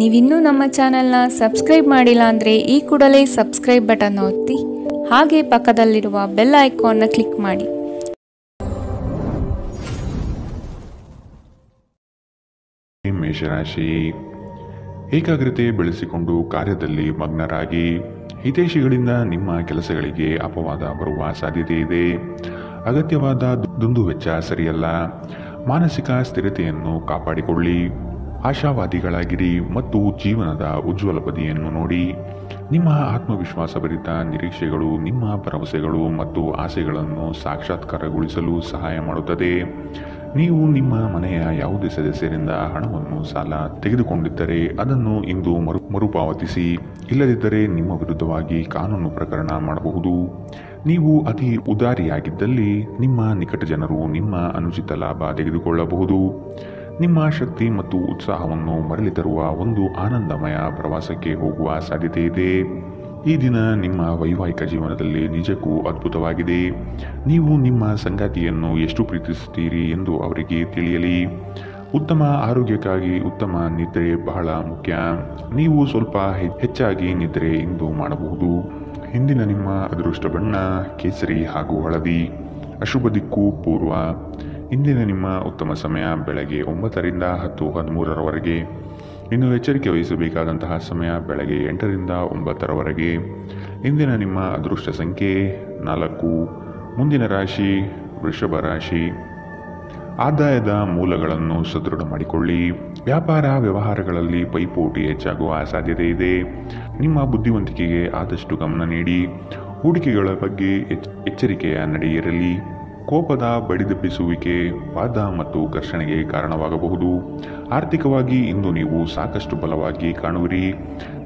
ನೀವಿನ್ನೂ ನಮ್ಮ ಚಾನೆಲ್ನ ಸಬ್ಸ್ಕ್ರೈಬ್ ಮಾಡಿಲ್ಲ ಅಂದರೆ ಈ ಕೂಡಲೇ ಸಬ್ಸ್ಕ್ರೈಬ್ ಬಟನ್ ಒತ್ತಿ ಹಾಗೆ ಪಕ್ಕದಲ್ಲಿರುವ ಬೆಲ್ ಐಕಾನ್ನ ಕ್ಲಿಕ್ ಮಾಡಿ. ಮೇಷರಾಶಿ, ಏಕಾಗ್ರತೆ ಬೆಳೆಸಿಕೊಂಡು ಕಾರ್ಯದಲ್ಲಿ ಮಗ್ನರಾಗಿ. ಹಿತೈಷಿಗಳಿಂದ ನಿಮ್ಮ ಕೆಲಸಗಳಿಗೆ ಅಪವಾದ ಬರುವ ಸಾಧ್ಯತೆ ಇದೆ. ಅಗತ್ಯವಾದ ದುಂದುವೆಚ್ಚ ಸರಿಯಲ್ಲ. ಮಾನಸಿಕ ಸ್ಥಿರತೆಯನ್ನು ಕಾಪಾಡಿಕೊಳ್ಳಿ. ಆಶಾವಾದಿಗಳಾಗಿರಿ ಮತ್ತು ಜೀವನದ ಉಜ್ವಲ ಬದಿಯನ್ನು ನೋಡಿ. ನಿಮ್ಮ ಆತ್ಮವಿಶ್ವಾಸಭರಿತ ನಿರೀಕ್ಷೆಗಳು ನಿಮ್ಮ ಭರವಸೆಗಳು ಮತ್ತು ಆಸೆಗಳನ್ನು ಸಾಕ್ಷಾತ್ಕಾರಗೊಳಿಸಲು ಸಹಾಯ ಮಾಡುತ್ತದೆ. ನೀವು ನಿಮ್ಮ ಮನೆಯ ಯಾವುದೇ ಸದಸ್ಯರಿಂದ ಹಣವನ್ನು ಸಾಲ ತೆಗೆದುಕೊಂಡಿದ್ದರೆ ಅದನ್ನು ಇಂದು ಮರುಪಾವತಿಸಿ. ಇಲ್ಲದಿದ್ದರೆ ನಿಮ್ಮ ವಿರುದ್ಧವಾಗಿ ಕಾನೂನು ಪ್ರಕರಣ ಮಾಡಬಹುದು. ನೀವು ಅತಿ ಉದಾರಿಯಾಗಿದ್ದಲ್ಲಿ ನಿಮ್ಮ ನಿಕಟ ಜನರು ನಿಮ್ಮ ಅನುಚಿತ ಲಾಭ ತೆಗೆದುಕೊಳ್ಳಬಹುದು. ನಿಮ್ಮ ಶಕ್ತಿ ಮತ್ತು ಉತ್ಸಾಹವನ್ನು ಮರಳಿ ತರುವ ಒಂದು ಆನಂದಮಯ ಪ್ರವಾಸಕ್ಕೆ ಹೋಗುವ ಸಾಧ್ಯತೆ ಇದೆ. ಈ ದಿನ ನಿಮ್ಮ ವೈವಾಹಿಕ ಜೀವನದಲ್ಲಿ ನಿಜಕ್ಕೂ ಅದ್ಭುತವಾಗಿದೆ. ನೀವು ನಿಮ್ಮ ಸಂಗಾತಿಯನ್ನು ಎಷ್ಟು ಪ್ರೀತಿಸುತ್ತೀರಿ ಎಂದು ಅವರಿಗೆ ತಿಳಿಯಲಿ. ಉತ್ತಮ ಆರೋಗ್ಯಕ್ಕಾಗಿ ಉತ್ತಮ ನಿದ್ರೆ ಬಹಳ ಮುಖ್ಯ. ನೀವು ಸ್ವಲ್ಪ ಹೆಚ್ಚಾಗಿ ನಿದ್ರೆ ಇಂದು ಮಾಡಬಹುದು. ಇಂದಿನ ನಿಮ್ಮ ಅದೃಷ್ಟ ಬಣ್ಣ ಕೇಸರಿ ಹಾಗೂ ಹಳದಿ. ಅಶುಭ ದಿಕ್ಕು ಪೂರ್ವ. ಇಂದಿನ ನಿಮ್ಮ ಉತ್ತಮ ಸಮಯ ಬೆಳಗ್ಗೆ 9ರಿಂದ 10:13ರವರೆಗೆ. ಇನ್ನು ಎಚ್ಚರಿಕೆ ವಹಿಸಬೇಕಾದಂತಹ ಸಮಯ ಬೆಳಗ್ಗೆ 8ರಿಂದ 9ರವರೆಗೆ. ಇಂದಿನ ನಿಮ್ಮ ಅದೃಷ್ಟ ಸಂಖ್ಯೆ 4. ಮುಂದಿನ ರಾಶಿ ವೃಷಭ ರಾಶಿ. ಆದಾಯದ ಮೂಲಗಳನ್ನು ಸದೃಢ ಮಾಡಿಕೊಳ್ಳಿ. ವ್ಯಾಪಾರ ವ್ಯವಹಾರಗಳಲ್ಲಿ ಪೈಪೋಟಿ ಹೆಚ್ಚಾಗುವ ಸಾಧ್ಯತೆ ಇದೆ. ನಿಮ್ಮ ಬುದ್ಧಿವಂತಿಕೆಗೆ ಆದಷ್ಟು ಗಮನ ನೀಡಿ. ಹೂಡಿಕೆಗಳ ಬಗ್ಗೆ ಎಚ್ಚರಿಕೆಯ ನಡೆ ಇರಲಿ. ಕೋಪದ ಬಡಿದೆಬ್ಬಿಸುವಿಕೆ ವಾದ ಮತ್ತು ಘರ್ಷಣೆಗೆ ಕಾರಣವಾಗಬಹುದು. ಆರ್ಥಿಕವಾಗಿ ಇಂದು ನೀವು ಸಾಕಷ್ಟು ಬಲವಾಗಿ ಕಾಣುವಿರಿ.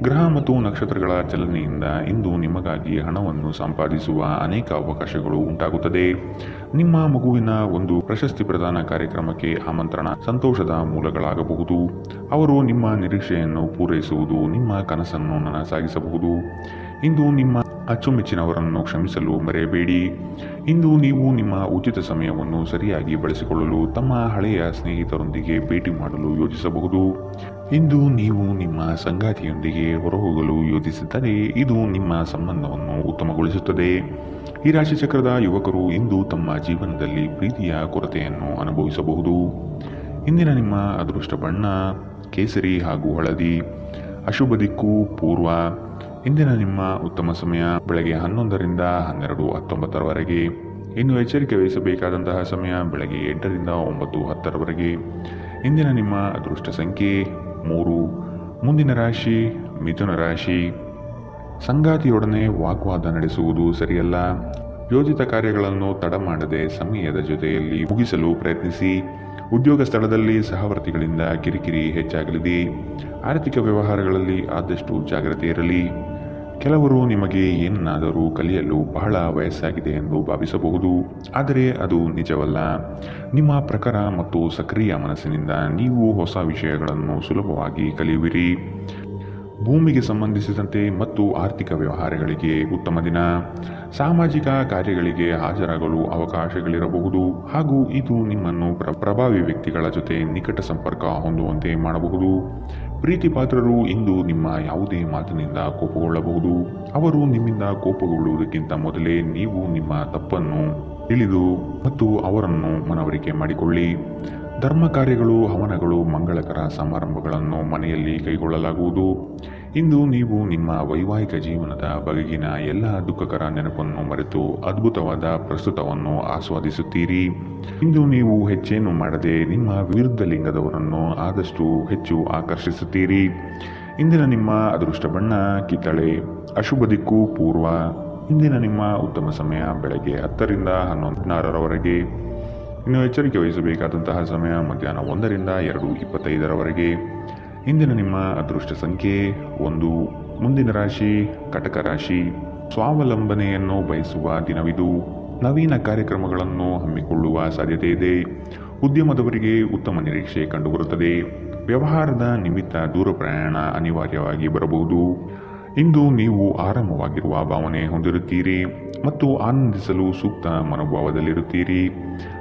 ಗ್ರಹ ಮತ್ತು ನಕ್ಷತ್ರಗಳ ಚಲನೆಯಿಂದ ಇಂದು ನಿಮಗಾಗಿ ಹಣವನ್ನು ಸಂಪಾದಿಸುವ ಅನೇಕ ಅವಕಾಶಗಳು ಉಂಟಾಗುತ್ತದೆ. ನಿಮ್ಮ ಮಗುವಿನ ಒಂದು ಪ್ರಶಸ್ತಿ ಪ್ರದಾನ ಕಾರ್ಯಕ್ರಮಕ್ಕೆ ಆಮಂತ್ರಣ ಸಂತೋಷದ ಮೂಲಗಳಾಗಬಹುದು. ಅವರು ನಿಮ್ಮ ನಿರೀಕ್ಷೆಯನ್ನು ಪೂರೈಸುವುದು ನಿಮ್ಮ ಕನಸನ್ನು ನನಸಾಗಿಸಬಹುದು. ಇಂದು ನಿಮ್ಮ ಅಚ್ಚುಮೆಚ್ಚಿನವರನ್ನು ಕ್ಷಮಿಸಲು ಮರೆಯಬೇಡಿ. ಇಂದು ನೀವು ನಿಮ್ಮ ಉಚಿತ ಸಮಯವನ್ನು ಸರಿಯಾಗಿ ಬಳಸಿಕೊಳ್ಳಲು ತಮ್ಮ ಹಳೆಯ ಸ್ನೇಹಿತರೊಂದಿಗೆ ಭೇಟಿ ಮಾಡಲು ಯೋಜಿಸಬಹುದು. ಇಂದು ನೀವು ನಿಮ್ಮ ಸಂಗಾತಿಯೊಂದಿಗೆ ಹೊರಹೋಗಲು ಯೋಜಿಸಿದ್ದರೆ ಇದು ನಿಮ್ಮ ಸಂಬಂಧವನ್ನು ಉತ್ತಮಗೊಳಿಸುತ್ತದೆ. ಈ ರಾಶಿಚಕ್ರದ ಯುವಕರು ಇಂದು ತಮ್ಮ ಜೀವನದಲ್ಲಿ ಪ್ರೀತಿಯ ಕೊರತೆಯನ್ನು ಅನುಭವಿಸಬಹುದು. ಇಂದಿನ ನಿಮ್ಮ ಅದೃಷ್ಟ ಬಣ್ಣ ಕೇಸರಿ ಹಾಗೂ ಹಳದಿ. ಅಶುಭ ದಿಕ್ಕು ಪೂರ್ವ. ಇಂದಿನ ನಿಮ್ಮ ಉತ್ತಮ ಸಮಯ ಬೆಳಗ್ಗೆ 11ರಿಂದ 12:19ರವರೆಗೆ. ಇನ್ನು ಎಚ್ಚರಿಕೆ ವಹಿಸಬೇಕಾದಂತಹ ಸಮಯ ಬೆಳಗ್ಗೆ 8ರಿಂದ 9:10ರವರೆಗೆ. ಇಂದಿನ ನಿಮ್ಮ ಅದೃಷ್ಟ ಸಂಖ್ಯೆ 3. ಮುಂದಿನ ರಾಶಿ ಮಿಥುನ ರಾಶಿ. ಸಂಗಾತಿಯೊಡನೆ ವಾಗ್ವಾದ ನಡೆಸುವುದು ಸರಿಯಲ್ಲ. ಯೋಜಿತ ಕಾರ್ಯಗಳನ್ನು ತಡ ಮಾಡದೆ ಸಮಯದ ಜೊತೆಯಲ್ಲಿ ಮುಗಿಸಲು ಪ್ರಯತ್ನಿಸಿ. ಉದ್ಯೋಗ ಸ್ಥಳದಲ್ಲಿ ಸಹವರ್ತಿಗಳಿಂದ ಕಿರಿಕಿರಿ ಹೆಚ್ಚಾಗಲಿದೆ. ಆರ್ಥಿಕ ವ್ಯವಹಾರಗಳಲ್ಲಿ ಆದಷ್ಟು ಜಾಗ್ರತೆ ಇರಲಿ. ಕೆಲವರು ನಿಮಗೆ ಏನನ್ನಾದರೂ ಕಲಿಯಲು ಬಹಳ ವಯಸ್ಸಾಗಿದೆ ಎಂದು ಭಾವಿಸಬಹುದು, ಆದರೆ ಅದು ನಿಜವಲ್ಲ. ನಿಮ್ಮ ಪ್ರಖರ ಮತ್ತು ಸಕ್ರಿಯ ಮನಸ್ಸಿನಿಂದ ನೀವು ಹೊಸ ವಿಷಯಗಳನ್ನು ಸುಲಭವಾಗಿ ಕಲಿಯುವಿರಿ. ಭೂಮಿಗೆ ಸಂಬಂಧಿಸಿದಂತೆ ಮತ್ತು ಆರ್ಥಿಕ ವ್ಯವಹಾರಗಳಿಗೆ ಉತ್ತಮ ದಿನ. ಸಾಮಾಜಿಕ ಕಾರ್ಯಗಳಿಗೆ ಹಾಜರಾಗಲು ಅವಕಾಶಗಳಿರಬಹುದು ಹಾಗೂ ಇದು ನಿಮ್ಮನ್ನು ಪ್ರಭಾವಿ ವ್ಯಕ್ತಿಗಳ ಜೊತೆ ನಿಕಟ ಸಂಪರ್ಕ ಹೊಂದುವಂತೆ ಮಾಡಬಹುದು. ಪ್ರೀತಿ ಪಾತ್ರರು ಇಂದು ನಿಮ್ಮ ಯಾವುದೇ ಮಾತಿನಿಂದ ಕೋಪಗೊಳ್ಳಬಹುದು. ಅವರು ನಿಮ್ಮಿಂದ ಕೋಪಗೊಳ್ಳುವುದಕ್ಕಿಂತ ಮೊದಲೇ ನೀವು ನಿಮ್ಮ ತಪ್ಪನ್ನು ತಿಳಿದು ಮತ್ತು ಅವರನ್ನು ಮನವರಿಕೆ ಮಾಡಿಕೊಳ್ಳಿ. ಧರ್ಮ ಕಾರ್ಯಗಳು ಹವನಗಳು ಮಂಗಳಕರ ಸಮಾರಂಭಗಳನ್ನು ಮನೆಯಲ್ಲಿ ಕೈಗೊಳ್ಳಲಾಗುವುದು. ಇಂದು ನೀವು ನಿಮ್ಮ ವೈವಾಹಿಕ ಜೀವನದ ಬಗೆಗಿನ ಎಲ್ಲ ದುಃಖಕರ ನೆನಪನ್ನು ಮರೆತು ಅದ್ಭುತವಾದ ಪ್ರಸ್ತುತವನ್ನು ಆಸ್ವಾದಿಸುತ್ತೀರಿ. ಇಂದು ನೀವು ಹೆಚ್ಚೇನು ಮಾಡದೆ ನಿಮ್ಮ ವಿರುದ್ಧ ಲಿಂಗದವರನ್ನು ಆದಷ್ಟು ಹೆಚ್ಚು ಆಕರ್ಷಿಸುತ್ತೀರಿ. ಇಂದಿನ ನಿಮ್ಮ ಅದೃಷ್ಟ ಬಣ್ಣ ಕಿತ್ತಳೆ. ಅಶುಭ ದಿಕ್ಕು ಪೂರ್ವ. ಇಂದಿನ ನಿಮ್ಮ ಉತ್ತಮ ಸಮಯ ಬೆಳಗ್ಗೆ 10ರಿಂದ 11:16ರವರೆಗೆ. ಇನ್ನು ಎಚ್ಚರಿಕೆ ವಹಿಸಬೇಕಾದಂತಹ ಸಮಯ ಮಧ್ಯಾಹ್ನ 1ರಿಂದ 2:25ರವರೆಗೆ. ಇಂದಿನ ನಿಮ್ಮ ಅದೃಷ್ಟ ಸಂಖ್ಯೆ 1. ಮುಂದಿನ ರಾಶಿ ಕಟಕ ರಾಶಿ. ಸ್ವಾವಲಂಬನೆಯನ್ನು ಬಯಸುವ ದಿನವಿದು. ನವೀನ ಕಾರ್ಯಕ್ರಮಗಳನ್ನು ಹಮ್ಮಿಕೊಳ್ಳುವ ಸಾಧ್ಯತೆ ಇದೆ. ಉದ್ಯಮದವರಿಗೆ ಉತ್ತಮ ನಿರೀಕ್ಷೆ ಕಂಡುಬರುತ್ತದೆ. ವ್ಯವಹಾರದ ನಿಮಿತ್ತ ದೂರ ಪ್ರಯಾಣ ಅನಿವಾರ್ಯವಾಗಿ ಬರಬಹುದು. ಇಂದು ನೀವು ಆರಾಮವಾಗಿರುವ ಭಾವನೆ ಹೊಂದಿರುತ್ತೀರಿ ಮತ್ತು ಆನಂದಿಸಲು ಸೂಕ್ತ ಮನೋಭಾವದಲ್ಲಿರುತ್ತೀರಿ.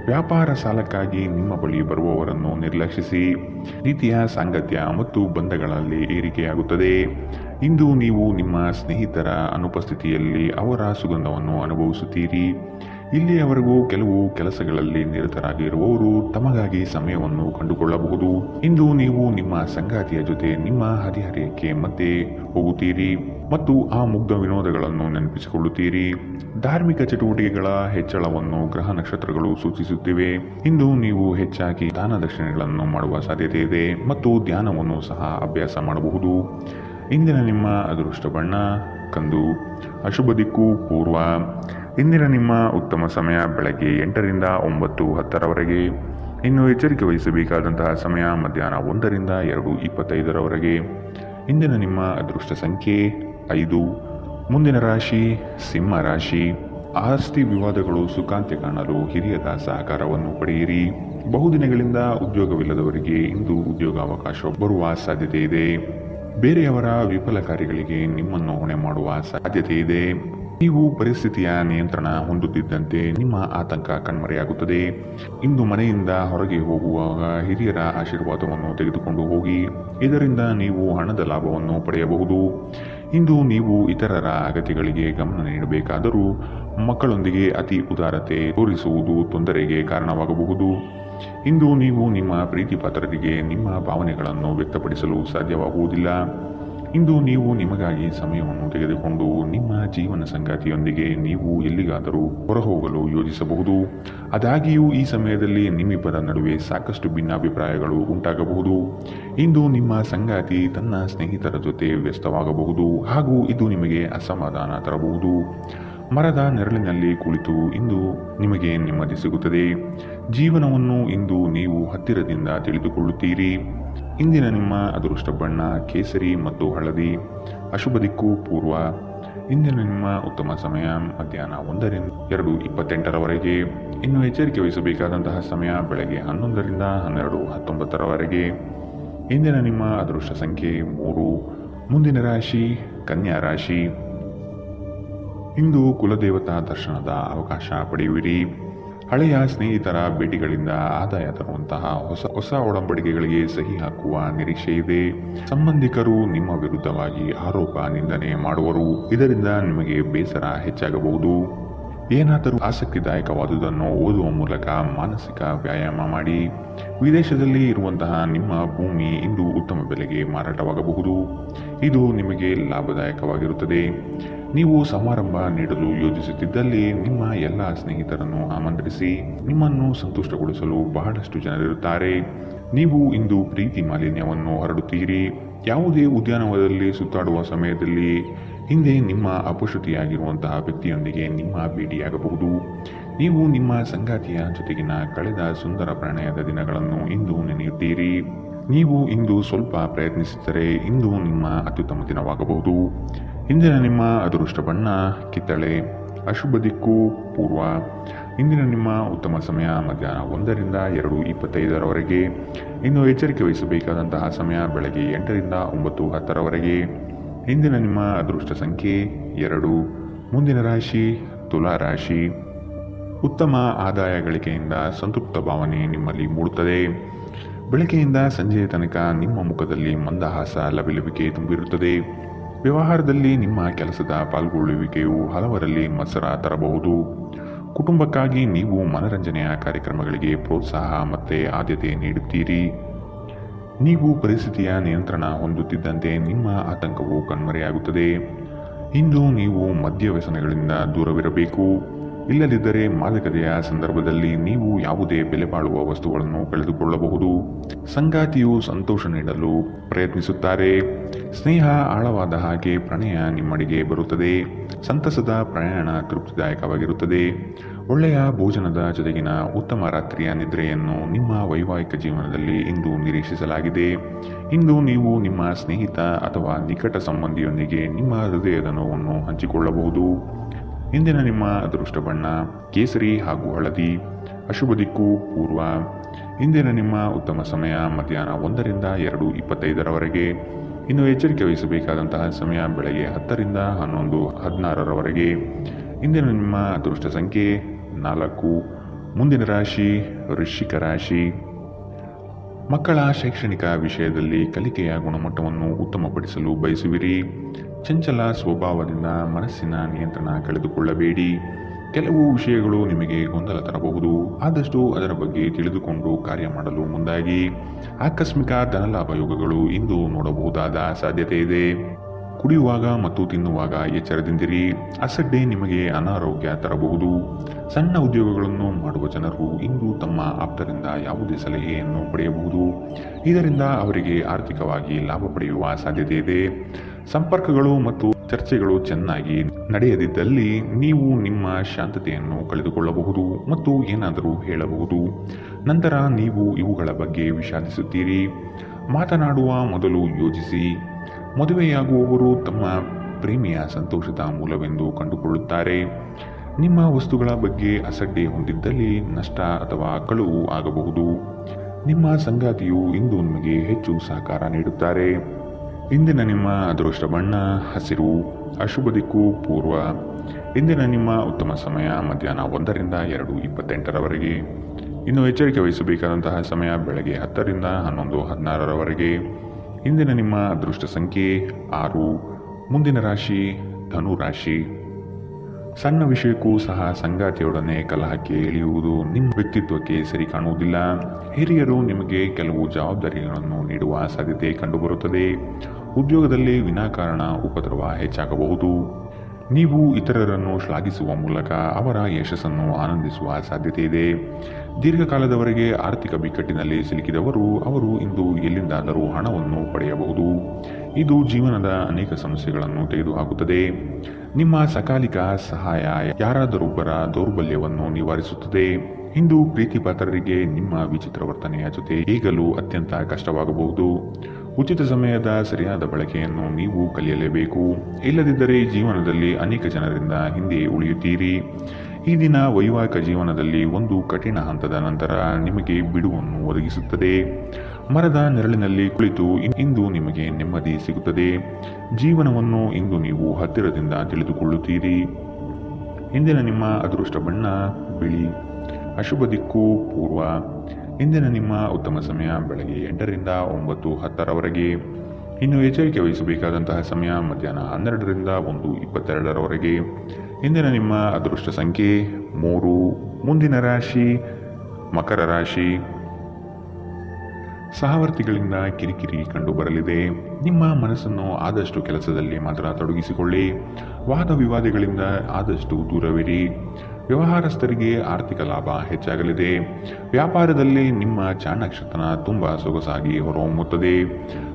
ವ್ಯಾಪಾರ ಸಾಲಕ್ಕಾಗಿ ನಿಮ್ಮ ಬಳಿ ಬರುವವರನ್ನು ನಿರ್ಲಕ್ಷಿಸಿ. ರೀತಿಯ ಸಾಂಗತ್ಯ ಮತ್ತು ಬಂಧಗಳಲ್ಲಿ ಏರಿಕೆಯಾಗುತ್ತದೆ. ಇಂದು ನೀವು ನಿಮ್ಮ ಸ್ನೇಹಿತರ ಅನುಪಸ್ಥಿತಿಯಲ್ಲಿ ಅವರ ಸುಗಂಧವನ್ನು ಅನುಭವಿಸುತ್ತೀರಿ. ಇಲ್ಲಿಯವರೆಗೂ ಕೆಲವು ಕೆಲಸಗಳಲ್ಲಿ ನಿರತರಾಗಿರುವವರು ತಮಗಾಗಿ ಸಮಯವನ್ನು ಕಂಡುಕೊಳ್ಳಬಹುದು. ಇಂದು ನೀವು ನಿಮ್ಮ ಸಂಗಾತಿಯ ಜೊತೆ ನಿಮ್ಮ ಹದಿಹರೆಯಕ್ಕೆ ಮತ್ತೆ ಹೋಗುತ್ತೀರಿ ಮತ್ತು ಆ ಮುಗ್ಧ ವಿನೋದಗಳನ್ನು ನೆನಪಿಸಿಕೊಳ್ಳುತ್ತೀರಿ. ಧಾರ್ಮಿಕ ಚಟುವಟಿಕೆಗಳ ಹೆಚ್ಚಳವನ್ನು ಗ್ರಹ ನಕ್ಷತ್ರಗಳು ಸೂಚಿಸುತ್ತಿವೆ. ಇಂದು ನೀವು ಹೆಚ್ಚಾಗಿ ದಾನ ದಕ್ಷಿಣೆಗಳನ್ನು ಮಾಡುವ ಸಾಧ್ಯತೆ ಇದೆ ಮತ್ತು ಧ್ಯಾನವನ್ನು ಸಹ ಅಭ್ಯಾಸ ಮಾಡಬಹುದು. ಇಂದಿನ ನಿಮ್ಮ ಅದೃಷ್ಟ ಬಣ್ಣ ಕಂದು. ಅಶುಭ ದಿಕ್ಕು ಪೂರ್ವ. ಇಂದಿನ ನಿಮ್ಮ ಉತ್ತಮ ಸಮಯ ಬೆಳಗ್ಗೆ 8 ರಿಂದ 9:10ರವರೆಗೆ. ಇನ್ನು ಎಚ್ಚರಿಕೆ ವಹಿಸಬೇಕಾದಂತಹ ಸಮಯ ಮಧ್ಯಾಹ್ನ 1 ರಿಂದ 2:25ರವರೆಗೆ. ಇಂದಿನ ನಿಮ್ಮ ಅದೃಷ್ಟ ಸಂಖ್ಯೆ 5. ಮುಂದಿನ ರಾಶಿ ಸಿಂಹ ರಾಶಿ. ಆಸ್ತಿ ವಿವಾದಗಳು ಸುಖಾಂತ್ಯ ಕಾಣಲು ಹಿರಿಯರ ಸಹಕಾರವನ್ನು ಪಡೆಯಿರಿ. ಬಹುದಿನಗಳಿಂದ ಉದ್ಯೋಗವಿಲ್ಲದವರಿಗೆ ಇಂದು ಉದ್ಯೋಗಾವಕಾಶ ಬರುವ ಸಾಧ್ಯತೆ ಇದೆ. ಬೇರೆಯವರ ವಿಫಲ ಕಾರ್ಯಗಳಿಗೆ ನಿಮ್ಮನ್ನು ಹೊಣೆ ಮಾಡುವ ಸಾಧ್ಯತೆ ಇದೆ. ನೀವು ಪರಿಸ್ಥಿತಿಯ ನಿಯಂತ್ರಣ ಹೊಂದುತ್ತಿದ್ದಂತೆ ನಿಮ್ಮ ಆತಂಕ ಕಣ್ಮರೆಯಾಗುತ್ತದೆ. ಇಂದು ಮನೆಯಿಂದ ಹೊರಗೆ ಹೋಗುವಾಗ ಹಿರಿಯರ ಆಶೀರ್ವಾದವನ್ನು ತೆಗೆದುಕೊಂಡು ಹೋಗಿ. ಇದರಿಂದ ನೀವು ಹಣದ ಲಾಭವನ್ನು ಪಡೆಯಬಹುದು. ಇಂದು ನೀವು ಇತರರ ಅಗತ್ಯಗಳಿಗೆ ಗಮನ ನೀಡಬೇಕಾದರೂ ಮಕ್ಕಳೊಂದಿಗೆ ಅತಿ ಉದಾರತೆ ತೋರಿಸುವುದು ತೊಂದರೆಗೆ ಕಾರಣವಾಗಬಹುದು. ಇಂದು ನೀವು ನಿಮ್ಮ ಪ್ರೀತಿ ಪಾತ್ರರಿಗೆ ನಿಮ್ಮ ಭಾವನೆಗಳನ್ನು ವ್ಯಕ್ತಪಡಿಸಲು ಸಾಧ್ಯವಾಗುವುದಿಲ್ಲ. ಇಂದು ನೀವು ನಿಮಗಾಗಿ ಸಮಯವನ್ನು ತೆಗೆದುಕೊಂಡು ನಿಮ್ಮ ಜೀವನ ಸಂಗಾತಿಯೊಂದಿಗೆ ನೀವು ಎಲ್ಲಿಗಾದರೂ ಹೊರಹೋಗಲು ಯೋಜಿಸಬಹುದು. ಆದಾಗ್ಯೂ ಈ ಸಮಯದಲ್ಲಿ ನಿಮ್ಮಿಬ್ಬರ ನಡುವೆ ಸಾಕಷ್ಟು ಭಿನ್ನಾಭಿಪ್ರಾಯಗಳು ಉಂಟಾಗಬಹುದು. ಇಂದು ನಿಮ್ಮ ಸಂಗಾತಿ ತನ್ನ ಸ್ನೇಹಿತರ ಜೊತೆ ವ್ಯಸ್ತವಾಗಬಹುದು ಹಾಗೂ ಇದು ನಿಮಗೆ ಅಸಮಾಧಾನ ತರಬಹುದು. ಮರದ ನೆರಳಿನಲ್ಲಿ ಕುಳಿತು ಇಂದು ನಿಮಗೆ ನೆಮ್ಮದಿ ಸಿಗುತ್ತದೆ. ಜೀವನವನ್ನು ಇಂದು ನೀವು ಹತ್ತಿರದಿಂದ ತಿಳಿದುಕೊಳ್ಳುತ್ತೀರಿ. ಇಂದಿನ ನಿಮ್ಮ ಅದೃಷ್ಟ ಬಣ್ಣ ಕೇಸರಿ ಮತ್ತು ಹಳದಿ. ಅಶುಭ ದಿಕ್ಕು ಪೂರ್ವ. ಇಂದಿನ ನಿಮ್ಮ ಉತ್ತಮ ಸಮಯ ಮಧ್ಯಾಹ್ನ 1 ರಿಂದ 2:28ರವರೆಗೆ. ಇನ್ನು ಎಚ್ಚರಿಕೆ ವಹಿಸಬೇಕಾದಂತಹ ಸಮಯ ಬೆಳಗ್ಗೆ 11 ರಿಂದ 12:19ರವರೆಗೆ. ಇಂದಿನ ನಿಮ್ಮ ಅದೃಷ್ಟ ಸಂಖ್ಯೆ 3. ಮುಂದಿನ ರಾಶಿ ಕನ್ಯಾ ರಾಶಿ. ಇಂದು ಕುಲದೇವತಾ ದರ್ಶನದ ಅವಕಾಶ ಪಡೆಯುವಿರಿ. ಹಳೆಯ ಸ್ನೇಹಿತರ ಭೇಟಿಗಳಿಂದ ಆದಾಯ ತರುವಂತಹ ಹೊಸ ಒಡಂಬಡಿಕೆಗಳಿಗೆ ಸಹಿ ಹಾಕುವ ನಿರೀಕ್ಷೆ ಇದೆ. ಸಂಬಂಧಿಕರು ನಿಮ್ಮ ವಿರುದ್ಧವಾಗಿ ಆರೋಪ ನಿಂದನೆ ಮಾಡುವರು. ಇದರಿಂದ ನಿಮಗೆ ಬೇಸರ ಹೆಚ್ಚಾಗಬಹುದು. ಏನಾದರೂ ಆಸಕ್ತಿದಾಯಕವಾದುದನ್ನು ಓದುವ ಮೂಲಕ ಮಾನಸಿಕ ವ್ಯಾಯಾಮ ಮಾಡಿ. ವಿದೇಶದಲ್ಲಿ ಇರುವಂತಹ ನಿಮ್ಮ ಭೂಮಿ ಇಂದು ಉತ್ತಮ ಬೆಲೆಗೆ ಮಾರಾಟವಾಗಬಹುದು. ಇದು ನಿಮಗೆ ಲಾಭದಾಯಕವಾಗಿರುತ್ತದೆ. ನೀವು ಸಮಾರಂಭ ನೀಡಲು ಯೋಜಿಸುತ್ತಿದ್ದಲ್ಲಿ ನಿಮ್ಮ ಎಲ್ಲ ಸ್ನೇಹಿತರನ್ನು ಆಮಂತ್ರಿಸಿ. ನಿಮ್ಮನ್ನು ಸಂತುಷ್ಟಗೊಳಿಸಲು ಬಹಳಷ್ಟು ಜನರಿರುತ್ತಾರೆ. ನೀವು ಇಂದು ಪ್ರೀತಿ ಮಾಲಿನ್ಯವನ್ನು ಹರಡುತ್ತೀರಿ. ಯಾವುದೇ ಉದ್ಯಾನವನದಲ್ಲಿ ಸುತ್ತಾಡುವ ಸಮಯದಲ್ಲಿ ಹಿಂದೆ ನಿಮ್ಮ ಅಪಶ್ರುತಿಯಾಗಿರುವಂತಹ ವ್ಯಕ್ತಿಯೊಂದಿಗೆ ನಿಮ್ಮ ಭೇಟಿಯಾಗಬಹುದು. ನೀವು ನಿಮ್ಮ ಸಂಗಾತಿಯ ಜೊತೆಗಿನ ಕಳೆದ ಸುಂದರ ಪ್ರಣಯದ ದಿನಗಳನ್ನು ಇಂದು ನೆನೆಯುತ್ತೀರಿ. ನೀವು ಇಂದು ಸ್ವಲ್ಪ ಪ್ರಯತ್ನಿಸಿದರೆ ಇಂದು ನಿಮ್ಮ ಅತ್ಯುತ್ತಮ ದಿನವಾಗಬಹುದು. ಇಂದಿನ ನಿಮ್ಮ ಅದೃಷ್ಟ ಬಣ್ಣ ಕಿತ್ತಳೆ. ಅಶುಭ ದಿಕ್ಕು ಪೂರ್ವ. ಇಂದಿನ ನಿಮ್ಮ ಉತ್ತಮ ಸಮಯ ಮಧ್ಯಾಹ್ನ 1 ರಿಂದ 2:25ರವರೆಗೆ. ಇನ್ನು ಎಚ್ಚರಿಕೆ ವಹಿಸಬೇಕಾದಂತಹ ಸಮಯ ಬೆಳಗ್ಗೆ 8 ರಿಂದ 9:10ರವರೆಗೆ. ಇಂದಿನ ನಿಮ್ಮ ಅದೃಷ್ಟ ಸಂಖ್ಯೆ 2. ಮುಂದಿನ ರಾಶಿ ತುಲಾ ರಾಶಿ. ಉತ್ತಮ ಆದಾಯ ಗಳಿಕೆಯಿಂದ ಸಂತೃಪ್ತ ಭಾವನೆ ನಿಮ್ಮಲ್ಲಿ ಮೂಡುತ್ತದೆ. ಬೆಳಗ್ಗೆಯಿಂದ ಸಂಜೆಯ ತನಕ ನಿಮ್ಮ ಮುಖದಲ್ಲಿ ಮಂದಹಾಸ ಲವಿಲವಿಕೆ ತುಂಬಿರುತ್ತದೆ. ವ್ಯವಹಾರದಲ್ಲಿ ನಿಮ್ಮ ಕೆಲಸದ ಪಾಲ್ಗೊಳ್ಳುವಿಕೆಯು ಹಲವರಲ್ಲಿ ಮತ್ಸರ ತರಬಹುದು. ಕುಟುಂಬಕ್ಕಾಗಿ ನೀವು ಮನರಂಜನೆಯ ಕಾರ್ಯಕ್ರಮಗಳಿಗೆ ಪ್ರೋತ್ಸಾಹ ಮತ್ತು ಆದ್ಯತೆ ನೀಡುತ್ತೀರಿ. ನೀವು ಪರಿಸ್ಥಿತಿಯ ನಿಯಂತ್ರಣ ಹೊಂದುತ್ತಿದ್ದಂತೆ ನಿಮ್ಮ ಆತಂಕವು ಕಣ್ಮರೆಯಾಗುತ್ತದೆ. ಇಂದು ನೀವು ಮದ್ಯ ವ್ಯಸನಗಳಿಂದ ದೂರವಿರಬೇಕು. ಇಲ್ಲದಿದ್ದರೆ ಮಾದಕತೆಯ ಸಂದರ್ಭದಲ್ಲಿ ನೀವು ಯಾವುದೇ ಬೆಲೆ ಬಾಳುವ ವಸ್ತುಗಳನ್ನು ಕಳೆದುಕೊಳ್ಳಬಹುದು. ಸಂಗಾತಿಯು ಸಂತೋಷ ನೀಡಲು ಪ್ರಯತ್ನಿಸುತ್ತಾರೆ. ಸ್ನೇಹ ಆಳವಾದ ಹಾಗೆ ಪ್ರಣಯ ನಿಮ್ಮಡಿಗೆ ಬರುತ್ತದೆ. ಸಂತಸದ ಪ್ರಯಾಣ ತೃಪ್ತಿದಾಯಕವಾಗಿರುತ್ತದೆ. ಒಳ್ಳೆಯ ಭೋಜನದ ಜೊತೆಗಿನ ಉತ್ತಮ ರಾತ್ರಿಯ ನಿದ್ರೆಯನ್ನು ನಿಮ್ಮ ವೈವಾಹಿಕ ಜೀವನದಲ್ಲಿ ಇಂದು ನಿರೀಕ್ಷಿಸಲಾಗಿದೆ. ಇಂದು ನೀವು ನಿಮ್ಮ ಸ್ನೇಹಿತ ಅಥವಾ ನಿಕಟ ಸಂಬಂಧಿಯೊಂದಿಗೆ ನಿಮ್ಮ ಹೃದಯದ ನೋವನ್ನು ಹಂಚಿಕೊಳ್ಳಬಹುದು. ಇಂದಿನ ನಿಮ್ಮ ಅದೃಷ್ಟ ಬಣ್ಣ ಕೇಸರಿ ಹಾಗೂ ಹಳದಿ. ಅಶುಭ ದಿಕ್ಕು ಪೂರ್ವ. ಇಂದಿನ ನಿಮ್ಮ ಉತ್ತಮ ಸಮಯ ಮಧ್ಯಾಹ್ನ 1 ರಿಂದ 2:25ರವರೆಗೆ. ಇನ್ನು ಎಚ್ಚರಿಕೆ ವಹಿಸಬೇಕಾದಂತಹ ಸಮಯ ಬೆಳಗ್ಗೆ 10 ರಿಂದ 11, 16ರವರೆಗೆ. ಇಂದಿನ ನಿಮ್ಮ ಅದೃಷ್ಟ ಸಂಖ್ಯೆ 4. ಮುಂದಿನ ರಾಶಿ ವೃಶ್ಚಿಕ ರಾಶಿ. ಮಕ್ಕಳ ಶೈಕ್ಷಣಿಕ ವಿಷಯದಲ್ಲಿ ಕಲಿಕೆಯ ಗುಣಮಟ್ಟವನ್ನು ಉತ್ತಮಪಡಿಸಲು ಬಯಸುವಿರಿ. ಚಂಚಲ ಸ್ವಭಾವದಿಂದ ಮನಸ್ಸಿನ ನಿಯಂತ್ರಣ ಕಳೆದುಕೊಳ್ಳಬೇಡಿ. ಕೆಲವು ವಿಷಯಗಳು ನಿಮಗೆ ಗೊಂದಲ ತರಬಹುದು. ಆದಷ್ಟು ಅದರ ಬಗ್ಗೆ ತಿಳಿದುಕೊಂಡು ಕಾರ್ಯ ಮಾಡಲು ಮುಂದಾಗಿ. ಆಕಸ್ಮಿಕ ಧನಲಾಭ ಯೋಗಗಳು ಇಂದು ನೋಡಬಹುದಾದ ಸಾಧ್ಯತೆ ಇದೆ. ಕುಡಿಯುವಾಗ ಮತ್ತು ತಿನ್ನುವಾಗ ಎಚ್ಚರದಿಂದಿರಿ. ಅಸಡ್ಡೆ ನಿಮಗೆ ಅನಾರೋಗ್ಯ ತರಬಹುದು. ಸಣ್ಣ ಉದ್ಯೋಗಗಳನ್ನು ಮಾಡುವ ಜನರು ಇಂದು ತಮ್ಮ ಆಪ್ತರಿಂದ ಯಾವುದೇ ಸಲಹೆಯನ್ನು ಪಡೆಯಬಹುದು. ಇದರಿಂದ ಅವರಿಗೆ ಆರ್ಥಿಕವಾಗಿ ಲಾಭ ಪಡೆಯುವ ಸಾಧ್ಯತೆ ಇದೆ. ಸಂಪರ್ಕಗಳು ಮತ್ತು ಚರ್ಚೆಗಳು ಚೆನ್ನಾಗಿ ನಡೆಯದಿದ್ದಲ್ಲಿ ನೀವು ನಿಮ್ಮ ಶಾಂತತೆಯನ್ನು ಕಳೆದುಕೊಳ್ಳಬಹುದು ಮತ್ತು ಏನಾದರೂ ಹೇಳಬಹುದು. ನಂತರ ನೀವು ಇವುಗಳ ಬಗ್ಗೆ ವಿಷಾದಿಸುತ್ತೀರಿ. ಮಾತನಾಡುವ ಮೊದಲು ಯೋಚಿಸಿ. ಮದುವೆಯಾಗುವವರು ತಮ್ಮ ಪ್ರೇಮಿಯ ಸಂತೋಷದ ಮೂಲವೆಂದು ಕಂಡುಕೊಳ್ಳುತ್ತಾರೆ. ನಿಮ್ಮ ವಸ್ತುಗಳ ಬಗ್ಗೆ ಅಸಡ್ಡೆ ಹೊಂದಿದ್ದಲ್ಲಿ ನಷ್ಟ ಅಥವಾ ಕಳುವು ಆಗಬಹುದು. ನಿಮ್ಮ ಸಂಗಾತಿಯು ಇಂದು ನಿಮಗೆ ಹೆಚ್ಚು ಸಹಕಾರ ನೀಡುತ್ತಾರೆ. ಇಂದಿನ ನಿಮ್ಮ ಅದೃಷ್ಟ ಬಣ್ಣ ಹಸಿರು. ಅಶುಭ ದಿಕ್ಕು ಪೂರ್ವ. ಇಂದಿನ ನಿಮ್ಮ ಉತ್ತಮ ಸಮಯ ಮಧ್ಯಾಹ್ನ 1 ರಿಂದ 2:28ರವರೆಗೆ. ಇನ್ನು ಎಚ್ಚರಿಕೆ ವಹಿಸಬೇಕಾದಂತಹ ಸಮಯ ಬೆಳಗ್ಗೆ 10 ರಿಂದ 11, 16ರವರೆಗೆ. ಇಂದಿನ ನಿಮ್ಮ ಅದೃಷ್ಟ ಸಂಖ್ಯೆ 6. ಮುಂದಿನ ರಾಶಿ ಧನು ರಾಶಿ. ಸಣ್ಣ ವಿಷಯಕ್ಕೂ ಸಹ ಸಂಗಾತಿಯೊಡನೆ ಕಲಹಕ್ಕೆ ಇಳಿಯುವುದು ನಿಮ್ಮ ವ್ಯಕ್ತಿತ್ವಕ್ಕೆ ಸರಿ ಕಾಣುವುದಿಲ್ಲ. ಹಿರಿಯರು ನಿಮಗೆ ಕೆಲವು ಜವಾಬ್ದಾರಿಗಳನ್ನು ನೀಡುವ ಸಾಧ್ಯತೆ ಕಂಡುಬರುತ್ತದೆ. ಉದ್ಯೋಗದಲ್ಲಿ ವಿನಾಕಾರಣ ಉಪದ್ರವ ಹೆಚ್ಚಾಗಬಹುದು. ನೀವು ಇತರರನ್ನು ಶ್ಲಾಘಿಸುವ ಮೂಲಕ ಅವರ ಯಶಸ್ಸನ್ನು ಆನಂದಿಸುವ ಸಾಧ್ಯತೆ ಇದೆ. ದೀರ್ಘಕಾಲದವರೆಗೆ ಆರ್ಥಿಕ ಬಿಕ್ಕಟ್ಟಿನಲ್ಲಿ ಸಿಲುಕಿದವರು ಅವರು ಇಂದು ಎಲ್ಲಿಂದಾದರೂ ಹಣವನ್ನು ಪಡೆಯಬಹುದು. ಇದು ಜೀವನದ ಅನೇಕ ಸಮಸ್ಯೆಗಳನ್ನು ತೆಗೆದುಹಾಕುತ್ತದೆ. ನಿಮ್ಮ ಸಕಾಲಿಕ ಸಹಾಯ ಯಾರಾದರೊಬ್ಬರ ದೌರ್ಬಲ್ಯವನ್ನು ನಿವಾರಿಸುತ್ತದೆ. ಇಂದು ಪ್ರೀತಿಪಾತ್ರರಿಗೆ ನಿಮ್ಮ ವಿಚಿತ್ರ ವರ್ತನೆಯ ಜೊತೆ ಈಗಲೂ ಅತ್ಯಂತ ಕಷ್ಟವಾಗಬಹುದು. ಉಚಿತ ಸಮಯದ ಸರಿಯಾದ ಬಳಕೆಯನ್ನು ನೀವು ಕಲಿಯಲೇಬೇಕು. ಇಲ್ಲದಿದ್ದರೆ ಜೀವನದಲ್ಲಿ ಅನೇಕ ಜನರಿಂದ ಹಿಂದೆ ಉಳಿಯುತ್ತೀರಿ. ಈ ದಿನ ವೈವಾಹಿಕ ಜೀವನದಲ್ಲಿ ಒಂದು ಕಠಿಣ ಹಂತದ ನಂತರ ನಿಮಗೆ ಬಿಡುವನ್ನು ಒದಗಿಸುತ್ತದೆ. ಮರದ ನೆರಳಿನಲ್ಲಿ ಕುಳಿತು ಇಂದು ನಿಮಗೆ ನೆಮ್ಮದಿ ಸಿಗುತ್ತದೆ. ಜೀವನವನ್ನು ಇಂದು ನೀವು ಹತ್ತಿರದಿಂದ ತಿಳಿದುಕೊಳ್ಳುತ್ತೀರಿ. ಇಂದಿನ ನಿಮ್ಮ ಅದೃಷ್ಟ ಬಣ್ಣ ಬಿಳಿ. ಅಶುಭ ದಿಕ್ಕು ಪೂರ್ವ. ಇಂದಿನ ನಿಮ್ಮ ಉತ್ತಮ ಸಮಯ ಬೆಳಗ್ಗೆ 8 ರಿಂದ 9, 10ರವರೆಗೆ. ಇನ್ನು ಎಚ್ಚರಿಕೆ ವಹಿಸಬೇಕಾದಂತಹ ಸಮಯ ಮಧ್ಯಾಹ್ನ 12 ರಿಂದ 1:22ರವರೆಗೆ. ಇಂದಿನ ನಿಮ್ಮ ಅದೃಷ್ಟ ಸಂಖ್ಯೆ 3. ಮುಂದಿನ ರಾಶಿ ಮಕರ ರಾಶಿ. ಸಹವರ್ತಿಗಳಿಂದ ಕಿರಿಕಿರಿ ಕಂಡುಬರಲಿದೆ. ನಿಮ್ಮ ಮನಸ್ಸನ್ನು ಆದಷ್ಟು ಕೆಲಸದಲ್ಲಿ ಮಾತ್ರ ತೊಡಗಿಸಿಕೊಳ್ಳಿ. ವಾದ ವಿವಾದಗಳಿಂದ ಆದಷ್ಟು ದೂರವಿರಿ. ವ್ಯವಹಾರಸ್ಥರಿಗೆ ಆರ್ಥಿಕ ಲಾಭ ಹೆಚ್ಚಾಗಲಿದೆ. ವ್ಯಾಪಾರದಲ್ಲಿ ನಿಮ್ಮ ಚಾಣಾಕ್ಷತನ ತುಂಬ ಸೊಗಸಾಗಿ ಹೊರಹೊಮ್ಮುತ್ತದೆ.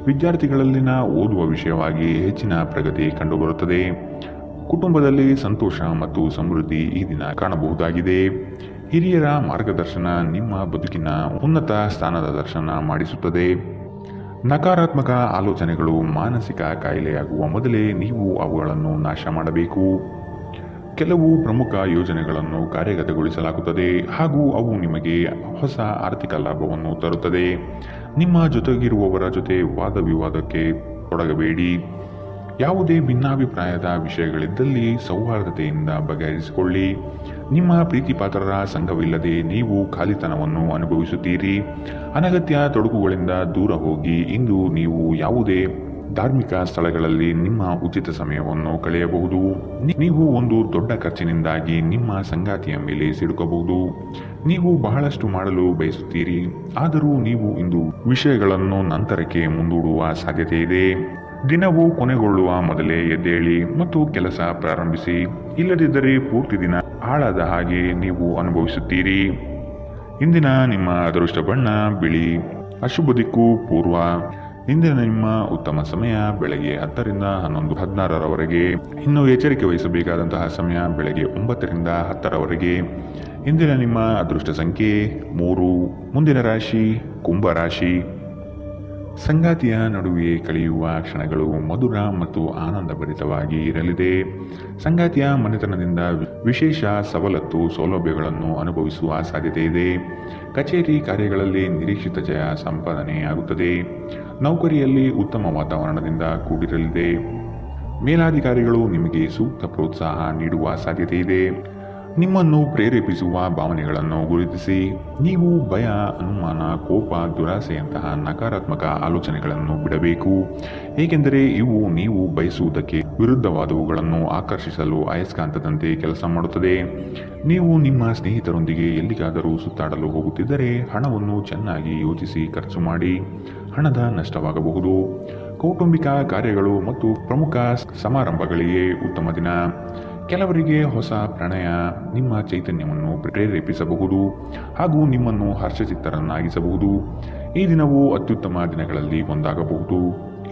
ವಿದ್ಯಾರ್ಥಿಗಳಲ್ಲಿನ ಓದುವ ವಿಷಯವಾಗಿ ಹೆಚ್ಚಿನ ಪ್ರಗತಿ ಕಂಡುಬರುತ್ತದೆ. ಕುಟುಂಬದಲ್ಲಿ ಸಂತೋಷ ಮತ್ತು ಸಮೃದ್ಧಿ ಈ ದಿನ ಕಾಣಬಹುದಾಗಿದೆ. ಹಿರಿಯರ ಮಾರ್ಗದರ್ಶನ ನಿಮ್ಮ ಬದುಕಿನ ಉನ್ನತ ಸ್ಥಾನದ ದರ್ಶನ ಮಾಡಿಸುತ್ತದೆ. ನಕಾರಾತ್ಮಕ ಆಲೋಚನೆಗಳು ಮಾನಸಿಕ ಕಾಯಿಲೆಯಾಗುವ ಮೊದಲೇ ನೀವು ಅವುಗಳನ್ನು ನಾಶ ಮಾಡಬೇಕು. ಕೆಲವು ಪ್ರಮುಖ ಯೋಜನೆಗಳನ್ನು ಕಾರ್ಯಗತಗೊಳಿಸಲಾಗುತ್ತದೆ ಹಾಗೂ ಅವು ನಿಮಗೆ ಹೊಸ ಆರ್ಥಿಕ ಲಾಭವನ್ನು ತರುತ್ತದೆ. ನಿಮ್ಮ ಜೊತೆಗಿರುವವರ ಜೊತೆ ವಾದ ವಿವಾದಕ್ಕೆ ತೊಡಗಬೇಡಿ. ಯಾವುದೇ ಭಿನ್ನಾಭಿಪ್ರಾಯದ ವಿಷಯಗಳಿದ್ದಲ್ಲಿ ಸೌಹಾರ್ದತೆಯಿಂದ ಬಗೆಹರಿಸಿಕೊಳ್ಳಿ. ನಿಮ್ಮ ಪ್ರೀತಿಪಾತ್ರರ ಸಂಘವಿಲ್ಲದೆ ನೀವು ಖಾಲಿತನವನ್ನು ಅನುಭವಿಸುತ್ತೀರಿ. ಅನಗತ್ಯ ತೊಡಕುಗಳಿಂದ ದೂರ ಹೋಗಿ. ಇಂದು ನೀವು ಯಾವುದೇ ಧಾರ್ಮಿಕ ಸ್ಥಳಗಳಲ್ಲಿ ನಿಮ್ಮ ಉಚಿತ ಸಮಯವನ್ನು ಕಳೆಯಬಹುದು. ನೀವು ಒಂದು ದೊಡ್ಡ ಖರ್ಚಿನಿಂದಾಗಿ ನಿಮ್ಮ ಸಂಗಾತಿಯ ಮೇಲೆ ಸಿಡುಕಬಹುದು. ನೀವು ಬಹಳಷ್ಟು ಮಾಡಲು ಬಯಸುತ್ತೀರಿ, ಆದರೂ ನೀವು ಇಂದು ವಿಷಯಗಳನ್ನು ನಂತರಕ್ಕೆ ಮುಂದೂಡುವ ಸಾಧ್ಯತೆ ಇದೆ. ದಿನವು ಕೊನೆಗೊಳ್ಳುವ ಮೊದಲೇ ಎದ್ದೇಳಿ ಮತ್ತು ಕೆಲಸ ಪ್ರಾರಂಭಿಸಿ. ಇಲ್ಲದಿದ್ದರೆ ಪೂರ್ತಿ ದಿನ ಹಾಳಾದ ಹಾಗೆ ನೀವು ಅನುಭವಿಸುತ್ತೀರಿ. ಇಂದಿನ ನಿಮ್ಮ ಅದೃಷ್ಟ ಬಣ್ಣ ಬಿಳಿ. ಅಶುಭ ದಿಕ್ಕು ಪೂರ್ವ. ಇಂದಿನ ನಿಮ್ಮ ಉತ್ತಮ ಸಮಯ ಬೆಳಗ್ಗೆ 10 ರಿಂದ 11, 16ರವರೆಗೆ. ಇನ್ನು ಎಚ್ಚರಿಕೆ ವಹಿಸಬೇಕಾದಂತಹ ಸಮಯ ಬೆಳಗ್ಗೆ 9 ರಿಂದ 10ರವರೆಗೆ. ಇಂದಿನ ನಿಮ್ಮ ಅದೃಷ್ಟ ಸಂಖ್ಯೆ 3. ಮುಂದಿನ ರಾಶಿ ಕುಂಭರಾಶಿ. ಸಂಗಾತಿಯ ನಡುವೆ ಕಳೆಯುವ ಕ್ಷಣಗಳು ಮಧುರ ಮತ್ತು ಆನಂದಭರಿತವಾಗಿ ಇರಲಿದೆ. ಸಂಗಾತಿಯ ಮನೆತನದಿಂದ ವಿಶೇಷ ಸವಲತ್ತು ಸೌಲಭ್ಯಗಳನ್ನು ಅನುಭವಿಸುವ ಸಾಧ್ಯತೆ ಇದೆ. ಕಚೇರಿ ಕಾರ್ಯಗಳಲ್ಲಿ ನಿರೀಕ್ಷಿತ ಜಯ ಸಂಪಾದನೆಯಾಗುತ್ತದೆ. ನೌಕರಿಯಲ್ಲಿ ಉತ್ತಮ ವಾತಾವರಣದಿಂದ ಕೂಡಿರಲಿದೆ. ಮೇಲಾಧಿಕಾರಿಗಳು ನಿಮಗೆ ಸೂಕ್ತ ಪ್ರೋತ್ಸಾಹ ನೀಡುವ ಸಾಧ್ಯತೆ ಇದೆ. ನಿಮ್ಮನ್ನು ಪ್ರೇರೇಪಿಸುವ ಭಾವನೆಗಳನ್ನು ಗುರುತಿಸಿ ನೀವು ಭಯ, ಅನುಮಾನ, ಕೋಪ, ದುರಾಸೆಯಂತಹ ನಕಾರಾತ್ಮಕ ಆಲೋಚನೆಗಳನ್ನು ಬಿಡಬೇಕು. ಏಕೆಂದರೆ ಇವು ನೀವು ಬಯಸುವುದಕ್ಕೆ ವಿರುದ್ಧವಾದವುಗಳನ್ನು ಆಕರ್ಷಿಸಲು ಅಯಸ್ಕಾಂತದಂತೆ ಕೆಲಸ ಮಾಡುತ್ತದೆ. ನೀವು ನಿಮ್ಮ ಸ್ನೇಹಿತರೊಂದಿಗೆ ಎಲ್ಲಿಗಾದರೂ ಸುತ್ತಾಡಲು ಹೋಗುತ್ತಿದ್ದರೆ ಹಣವನ್ನು ಚೆನ್ನಾಗಿ ಯೋಚಿಸಿ ಖರ್ಚು ಮಾಡಿ. ಹಣದ ನಷ್ಟವಾಗಬಹುದು. ಕೌಟುಂಬಿಕ ಕಾರ್ಯಗಳು ಮತ್ತು ಪ್ರಮುಖ ಸಮಾರಂಭಗಳಿಗೆ ಉತ್ತಮ ದಿನ. ಕೆಲವರಿಗೆ ಹೊಸ ಪ್ರಣಯ ನಿಮ್ಮ ಚೈತನ್ಯವನ್ನು ಪ್ರೇರೇಪಿಸಬಹುದು ಹಾಗೂ ನಿಮ್ಮನ್ನು ಹರ್ಷಚಿತ್ತರನ್ನಾಗಿಸಬಹುದು. ಈ ದಿನವು ಅತ್ಯುತ್ತಮ ದಿನಗಳಲ್ಲಿ ಒಂದಾಗಬಹುದು.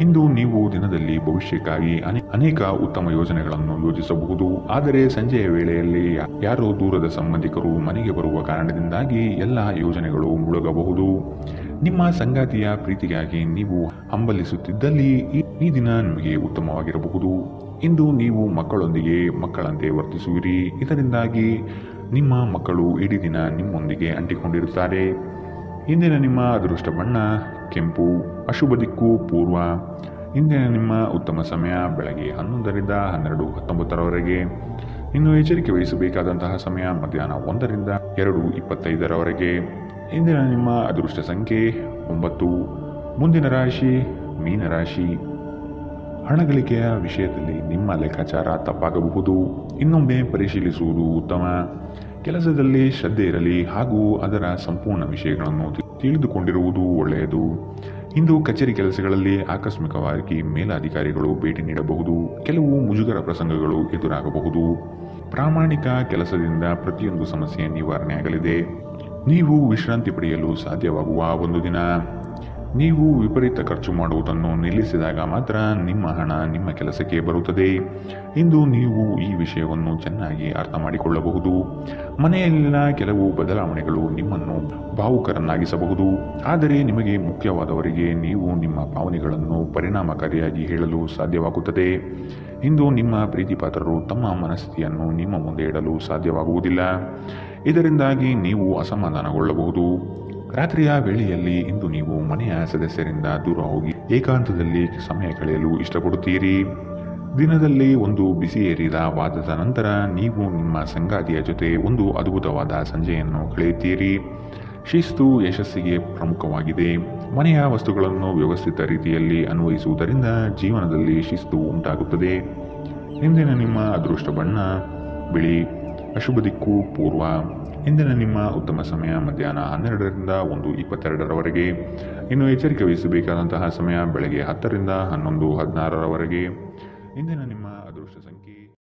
ಇಂದು ನೀವು ದಿನದಲ್ಲಿ ಭವಿಷ್ಯಕ್ಕಾಗಿ ಅನೇಕ ಉತ್ತಮ ಯೋಜನೆಗಳನ್ನು ಯೋಜಿಸಬಹುದು. ಆದರೆ ಸಂಜೆಯ ವೇಳೆಯಲ್ಲಿ ಯಾರೋ ದೂರದ ಸಂಬಂಧಿಕರು ಮನೆಗೆ ಬರುವ ಕಾರಣದಿಂದಾಗಿ ಎಲ್ಲ ಯೋಜನೆಗಳು ಮುಳುಗಬಹುದು. ನಿಮ್ಮ ಸಂಗಾತಿಯ ಪ್ರೀತಿಗಾಗಿ ನೀವು ಹಂಬಲಿಸುತ್ತಿದ್ದಲ್ಲಿ ಈ ದಿನ ನಿಮಗೆ ಉತ್ತಮವಾಗಿರಬಹುದು. ಇಂದು ನೀವು ಮಕ್ಕಳೊಂದಿಗೆ ಮಕ್ಕಳಂತೆ ವರ್ತಿಸುವಿರಿ. ಇದರಿಂದಾಗಿ ನಿಮ್ಮ ಮಕ್ಕಳು ಇಡೀ ದಿನ ನಿಮ್ಮೊಂದಿಗೆ ಅಂಟಿಕೊಂಡಿರುತ್ತಾರೆ. ಇಂದಿನ ನಿಮ್ಮ ಅದೃಷ್ಟ ಬಣ್ಣ ಕೆಂಪು. ಅಶುಭ ದಿಕ್ಕು ಪೂರ್ವ. ಇಂದಿನ ನಿಮ್ಮ ಉತ್ತಮ ಸಮಯ ಬೆಳಗ್ಗೆ 11ರಿಂದ 12:19 ಇನ್ನು ಎಚ್ಚರಿಕೆ ವಹಿಸಬೇಕಾದಂತಹ ಸಮಯ ಮಧ್ಯಾಹ್ನ 1ರಿಂದ 2:25 ಇಂದಿನ ನಿಮ್ಮ ಅದೃಷ್ಟ ಸಂಖ್ಯೆ 9. ಮುಂದಿನ ರಾಶಿ ಮೀನರಾಶಿ. ಹಣಗಳಿಕೆಯ ವಿಷಯದಲ್ಲಿ ನಿಮ್ಮ ಲೆಕ್ಕಾಚಾರ ತಪ್ಪಾಗಬಹುದು. ಇನ್ನೊಮ್ಮೆ ಪರಿಶೀಲಿಸುವುದು ಉತ್ತಮ. ಕೆಲಸದಲ್ಲಿ ಶ್ರದ್ಧೆ ಇರಲಿ ಹಾಗೂ ಅದರ ಸಂಪೂರ್ಣ ವಿಷಯಗಳನ್ನು ತಿಳಿದುಕೊಂಡಿರುವುದು ಒಳ್ಳೆಯದು. ಇಂದು ಕಚೇರಿ ಕೆಲಸಗಳಲ್ಲಿ ಆಕಸ್ಮಿಕವಾಗಿ ಮೇಲಾಧಿಕಾರಿಗಳು ಭೇಟಿ ನೀಡಬಹುದು. ಕೆಲವು ಮುಜುಗರ ಪ್ರಸಂಗಗಳು ಎದುರಾಗಬಹುದು. ಪ್ರಾಮಾಣಿಕ ಕೆಲಸದಿಂದ ಪ್ರತಿಯೊಂದು ಸಮಸ್ಯೆ ನಿವಾರಣೆಯಾಗಲಿದೆ. ನೀವು ವಿಶ್ರಾಂತಿ ಪಡೆಯಲು ಸಾಧ್ಯವಾಗುವ ಒಂದು ದಿನ. ನೀವು ವಿಪರೀತ ಖರ್ಚು ಮಾಡುವುದನ್ನು ನಿಲ್ಲಿಸಿದಾಗ ಮಾತ್ರ ನಿಮ್ಮ ಹಣ ನಿಮ್ಮ ಕೆಲಸಕ್ಕೆ ಬರುತ್ತದೆ. ಇಂದು ನೀವು ಈ ವಿಷಯವನ್ನು ಚೆನ್ನಾಗಿ ಅರ್ಥ ಮಾಡಿಕೊಳ್ಳಬಹುದು. ಮನೆಯಲ್ಲಿನ ಕೆಲವು ಬದಲಾವಣೆಗಳು ನಿಮ್ಮನ್ನು ಭಾವುಕರನ್ನಾಗಿಸಬಹುದು. ಆದರೆ ನಿಮಗೆ ಮುಖ್ಯವಾದವರಿಗೆ ನೀವು ನಿಮ್ಮ ಭಾವನೆಗಳನ್ನು ಪರಿಣಾಮಕಾರಿಯಾಗಿ ಹೇಳಲು ಸಾಧ್ಯವಾಗುತ್ತದೆ. ಇಂದು ನಿಮ್ಮ ಪ್ರೀತಿಪಾತ್ರರು ತಮ್ಮ ಮನಸ್ಥಿತಿಯನ್ನು ನಿಮ್ಮ ಮುಂದೆ ಇಡಲು ಸಾಧ್ಯವಾಗುವುದಿಲ್ಲ. ಇದರಿಂದಾಗಿ ನೀವು ಅಸಮಾಧಾನಗೊಳ್ಳಬಹುದು. ರಾತ್ರಿಯ ವೇಳೆಯಲ್ಲಿ ಇಂದು ನೀವು ಮನೆಯ ಸದಸ್ಯರಿಂದ ದೂರ ಹೋಗಿ ಏಕಾಂತದಲ್ಲಿ ಸಮಯ ಕಳೆಯಲು ಇಷ್ಟಪಡುತ್ತೀರಿ. ದಿನದಲ್ಲಿ ಒಂದು ಬಿಸಿ ಏರಿದ ವಾದದ ನಂತರ ನೀವು ನಿಮ್ಮ ಸಂಗಾತಿಯ ಜೊತೆ ಒಂದು ಅದ್ಭುತವಾದ ಸಂಜೆಯನ್ನು ಕಳೆಯುತ್ತೀರಿ. ಶಿಸ್ತು ಯಶಸ್ಸಿಗೆ ಪ್ರಮುಖವಾಗಿದೆ. ಮನೆಯ ವಸ್ತುಗಳನ್ನು ವ್ಯವಸ್ಥಿತ ರೀತಿಯಲ್ಲಿ ಅನ್ವಯಿಸುವುದರಿಂದ ಜೀವನದಲ್ಲಿ ಶಿಸ್ತು ಉಂಟಾಗುತ್ತದೆ. ಇಂದಿನ ನಿಮ್ಮ ಅದೃಷ್ಟ ಬಣ್ಣ ಬಿಳಿ. ಅಶುಭ ದಿಕ್ಕು ಪೂರ್ವ. ಇಂದಿನ ನಿಮ್ಮ ಉತ್ತಮ ಸಮಯ ಮಧ್ಯಾಹ್ನ 12ರಿಂದ 1:22 ಇನ್ನು ಎಚ್ಚರಿಕೆ ವಹಿಸಬೇಕಾದಂತಹ ಸಮಯ ಬೆಳಗ್ಗೆ 10ರಿಂದ 11:16 ಇಂದಿನ ನಿಮ್ಮ ಅದೃಷ್ಟ ಸಂಖ್ಯೆ